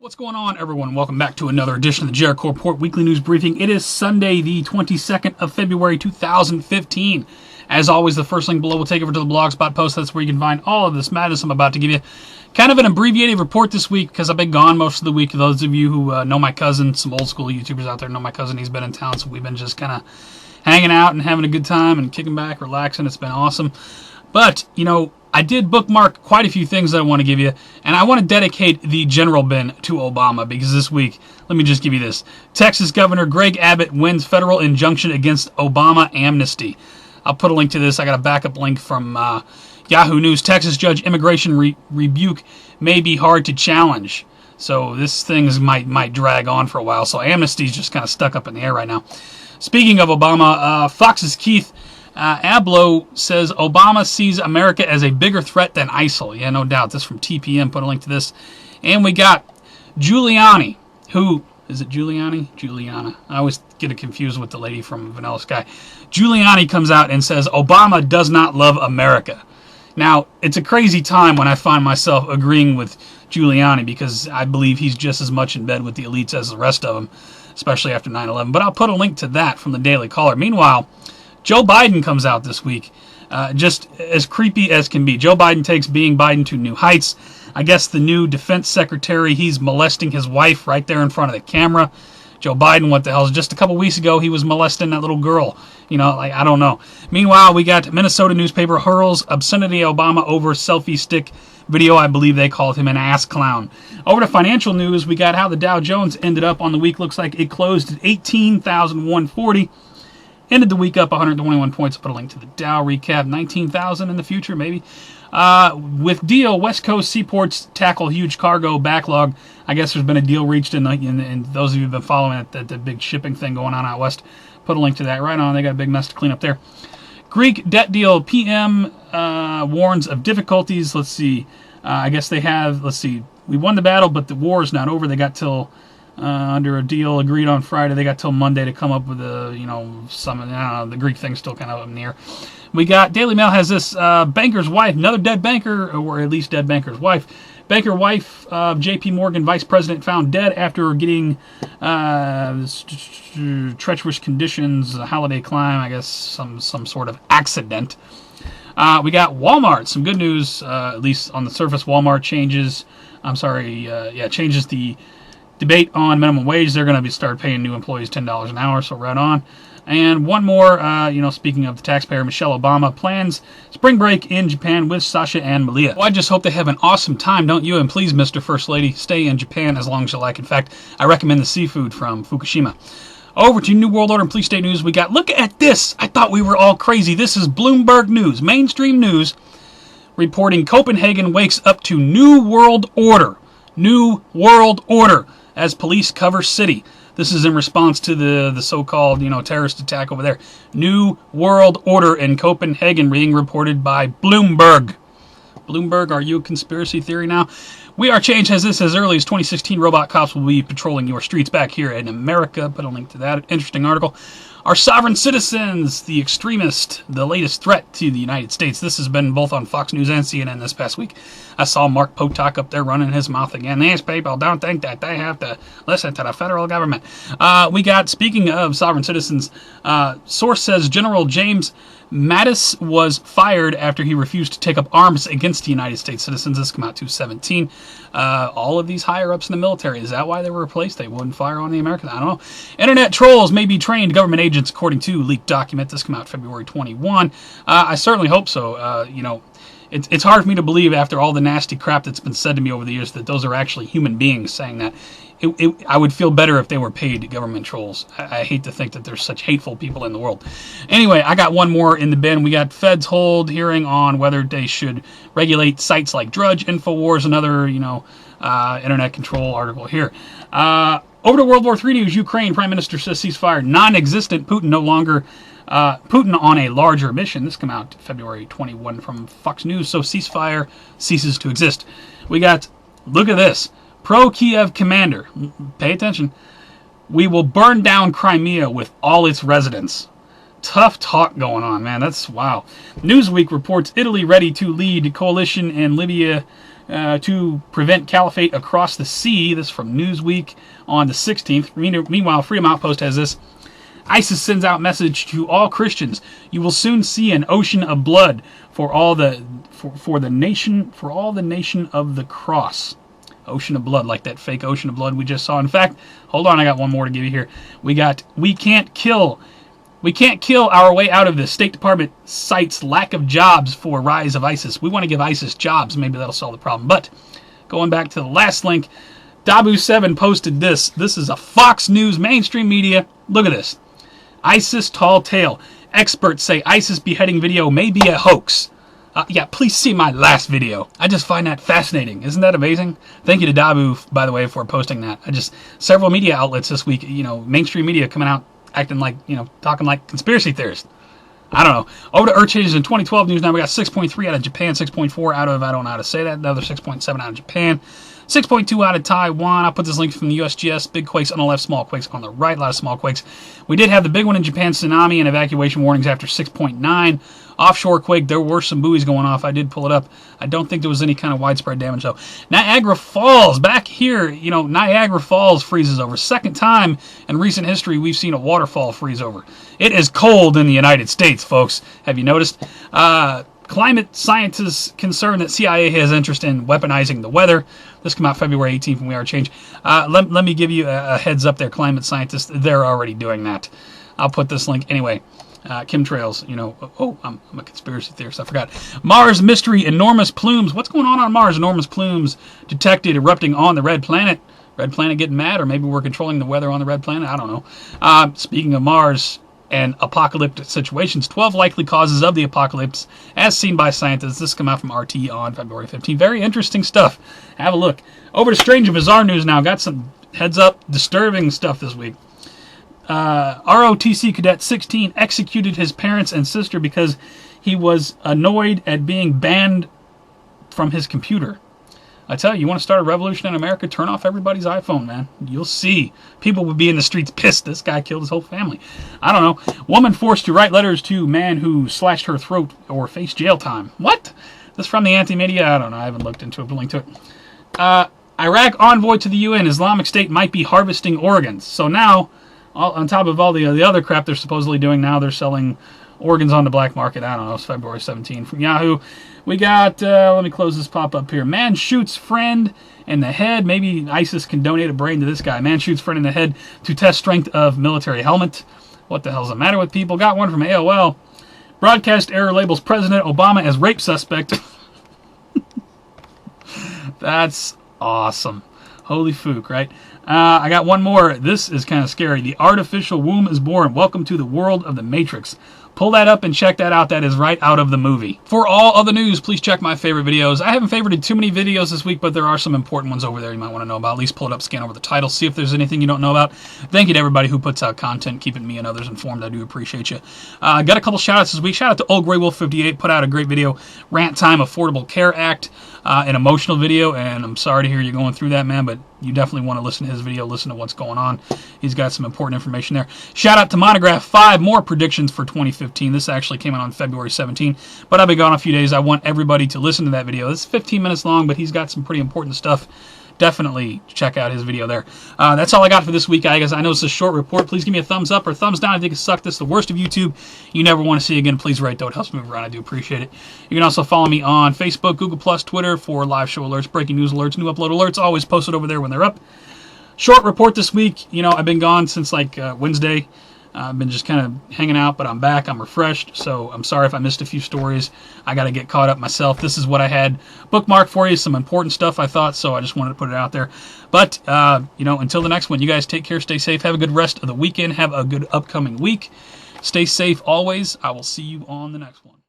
What's going on, everyone? Welcome back to another edition of the Jericho Report Weekly News Briefing. It is Sunday, the 22nd of February, 2015. As always, the first link below will take over to the Blogspot post. That's where you can find all of this madness I'm about to give you. Kind of an abbreviated report this week because I've been gone most of the week. Those of you who know my cousin, some old school YouTubers out there know my cousin. He's been in town, so we've been just kind of hanging out and having a good time and kicking back, relaxing. It's been awesome. But, I did bookmark quite a few things that I want to give you, and I want to dedicate the general bin to Obama because this week, let me just give you this. Texas Governor Greg Abbott wins federal injunction against Obama amnesty. I'll put a link to this. I got a backup link from Yahoo News. Texas judge immigration rebuke may be hard to challenge. So this thing might drag on for a while. So amnesty's just kind of stuck up in the air right now. Speaking of Obama, Fox's Keith Abloh says Obama sees America as a bigger threat than ISIL. Yeah, no doubt. This from TPM. Put a link to this. And we got Giuliani, who... Is it Giuliani? Giuliana. I always get it confused with the lady from Vanilla Sky. Giuliani comes out and says Obama does not love America. Now, it's a crazy time when I find myself agreeing with Giuliani because I believe he's just as much in bed with the elites as the rest of them, especially after 9/11. But I'll put a link to that from the Daily Caller. Meanwhile, Joe Biden comes out this week, just as creepy as can be. Joe Biden takes being Biden to new heights. I guess the new defense secretary, he's molesting his wife right there in front of the camera. Joe Biden, what the hell? Just a couple weeks ago, he was molesting that little girl. I don't know. Meanwhile, we got Minnesota newspaper hurls obscenity Obama over selfie stick video. I believe they called him an ass clown. Over to financial news, we got how the Dow Jones ended up on the week. Looks like it closed at 18,140. Ended the week up 121 points. Put a link to the Dow recap. 19,000 in the future, maybe. With deal, West Coast seaports tackle huge cargo backlog. I guess there's been a deal reached in those of you who've been following it, the big shipping thing going on out west. Put a link to that right on. They got a big mess to clean up there. Greek debt deal. PM warns of difficulties. Let's see. I guess they have. Let's see. We won the battle, but the war is not over. They got till. Under a deal agreed on Friday, they got till Monday to come up with the Greek thing's still kind of up in the air. We got Daily Mail has this banker's wife, another dead banker, or at least dead banker's wife. Banker wife of J.P. Morgan vice president found dead after getting treacherous conditions, a holiday climb, I guess some sort of accident. We got Walmart, some good news, at least on the surface. Walmart changes the debate on minimum wage. They're going to start paying new employees $10 an hour, so right on. And one more, speaking of the taxpayer, Michelle Obama plans spring break in Japan with Sasha and Malia. Well, I just hope they have an awesome time, don't you? And please, Mr. First Lady, stay in Japan as long as you like. In fact, I recommend the seafood from Fukushima. Over to New World Order and Police State News. We got, look at this. I thought we were all crazy. This is Bloomberg News, mainstream news, reporting Copenhagen wakes up to New World Order. New World Order. As police cover city. This is in response to the so-called, terrorist attack over there. New World Order in Copenhagen being reported by Bloomberg. Bloomberg, are you a conspiracy theory now? We Are Change has this as early as 2016. Robot cops will be patrolling your streets back here in America. Put a link to that. Interesting article. Our sovereign citizens, the extremist, the latest threat to the United States. This has been both on Fox News and CNN this past week. I saw Mark Potok up there running his mouth again. These people don't think that they have to listen to the federal government. We got, speaking of sovereign citizens, source says General James Mattis was fired after he refused to take up arms against the United States citizens. This came out 2/17. All of these higher-ups in the military, is that why they were replaced? They wouldn't fire on the Americans? I don't know. Internet trolls may be trained government agents, according to leaked document. This came out February 21. I certainly hope so. It's hard for me to believe after all the nasty crap that's been said to me over the years that those are actually human beings saying that. I would feel better if they were paid government trolls. I hate to think that there's such hateful people in the world. Anyway, I got one more in the bin. We got Feds hold hearing on whether they should regulate sites like Drudge, InfoWars, another, internet control article here. Over to World War III news. Ukraine Prime Minister says ceasefire non-existent. Putin no longer... Putin on a larger mission. This came out February 21 from Fox News. So ceasefire ceases to exist. We got, look at this. Pro-Kiev commander, pay attention, we will burn down Crimea with all its residents. Tough talk going on, man. That's wow. Newsweek reports Italy ready to lead coalition in Libya to prevent caliphate across the sea. This is from Newsweek on the 16th. Meanwhile, Freedom Outpost has this. ISIS sends out message to all Christians. You will soon see an ocean of blood for all the nation of the cross. Ocean of blood, like that fake ocean of blood we just saw. In fact, hold on, I got one more to give you here. We can't kill our way out of this. State Department cites lack of jobs for rise of ISIS. We want to give ISIS jobs. Maybe that'll solve the problem. But going back to the last link, Dabu7 posted this. This is a Fox News mainstream media. Look at this. ISIS tall tale. Experts say ISIS beheading video may be a hoax. Yeah, please see my last video. I just find that fascinating. Isn't that amazing? Thank you to Dabu, by the way, for posting that. Several media outlets this week, mainstream media coming out acting like, talking like conspiracy theorists. I don't know. Over to Earth Changes in 2012 news now. We got 6.3 out of Japan, 6.4 out of, I don't know how to say that, another 6.7 out of Japan, 6.2 out of Taiwan. I'll put this link from the USGS. Big quakes on the left, small quakes on the right. A lot of small quakes. We did have the big one in Japan, tsunami and evacuation warnings after 6.9. Offshore quake, there were some buoys going off. I did pull it up. I don't think there was any kind of widespread damage, though. Niagara Falls, back here, Niagara Falls freezes over. Second time in recent history we've seen a waterfall freeze over. It is cold in the United States, folks. Have you noticed? Climate scientists concerned that CIA has interest in weaponizing the weather. This came out February 18th from We Are Change. Let me give you a heads up there, climate scientists. They're already doing that. I'll put this link anyway. Chemtrails, I'm a conspiracy theorist, I forgot. Mars mystery, enormous plumes. What's going on Mars? Enormous plumes detected erupting on the red planet. Red planet getting mad, or maybe we're controlling the weather on the red planet. I don't know. Speaking of Mars and apocalyptic situations, 12 likely causes of the apocalypse as seen by scientists. This come out from RT on February 15th. Very interesting stuff. Have a look. Over to strange and bizarre news now. Got some heads up disturbing stuff this week. ROTC Cadet 16 executed his parents and sister because he was annoyed at being banned from his computer. I tell you want to start a revolution in America, turn off everybody's iPhone, man. You'll see. People would be in the streets pissed. This guy killed his whole family. I don't know. Woman forced to write letters to man who slashed her throat or faced jail time. What? This from the anti-media? I don't know. I haven't looked into it. But link to it. Iraq envoy to the UN. Islamic State might be harvesting organs. So now, on top of all the other crap they're supposedly doing, now they're selling organs on the black market. I don't know. It's February 17 from Yahoo. We got, let me close this pop-up here. Man shoots friend in the head. Maybe ISIS can donate a brain to this guy. Man shoots friend in the head to test strength of military helmet. What the hell's the matter with people? Got one from AOL. Broadcast error labels President Obama as rape suspect. That's awesome. Holy fook, right? I got one more. This is kind of scary. The artificial womb is born. Welcome to the world of the Matrix. Pull that up and check that out. That is right out of the movie. For all of the news, please check my favorite videos. I haven't favorited too many videos this week, but there are some important ones over there you might want to know about. At least pull it up, scan over the title, see if there's anything you don't know about. Thank you to everybody who puts out content, keeping me and others informed. I do appreciate you. Got a couple shout-outs this week. Shout out to Old Grey Wolf 58, put out a great video, Rant Time Affordable Care Act, an emotional video, and I'm sorry to hear you going through that, man, but you definitely want to listen to his video, listen to what's going on. He's got some important information there. Shout out to Montagraph, 5 more predictions for 2015. This actually came out on February 17, but I've been gone a few days. I want everybody to listen to that video. It's 15 minutes long, but he's got some pretty important stuff. Definitely check out his video there. That's all I got for this week, guys. I know it's a short report. Please give me a thumbs up or thumbs down if you think it sucked. This is the worst of YouTube. You never want to see again. Please write, though. It helps me move around. I do appreciate it. You can also follow me on Facebook, Google+, Twitter for live show alerts, breaking news alerts, new upload alerts. Always posted over there when they're up. Short report this week. I've been gone since like Wednesday. I've been just kind of hanging out, but I'm back. I'm refreshed, so I'm sorry if I missed a few stories. I got to get caught up myself. This is what I had bookmarked for you, some important stuff I thought, so I just wanted to put it out there. But, until the next one, you guys take care, stay safe, have a good rest of the weekend, have a good upcoming week. Stay safe always. I will see you on the next one.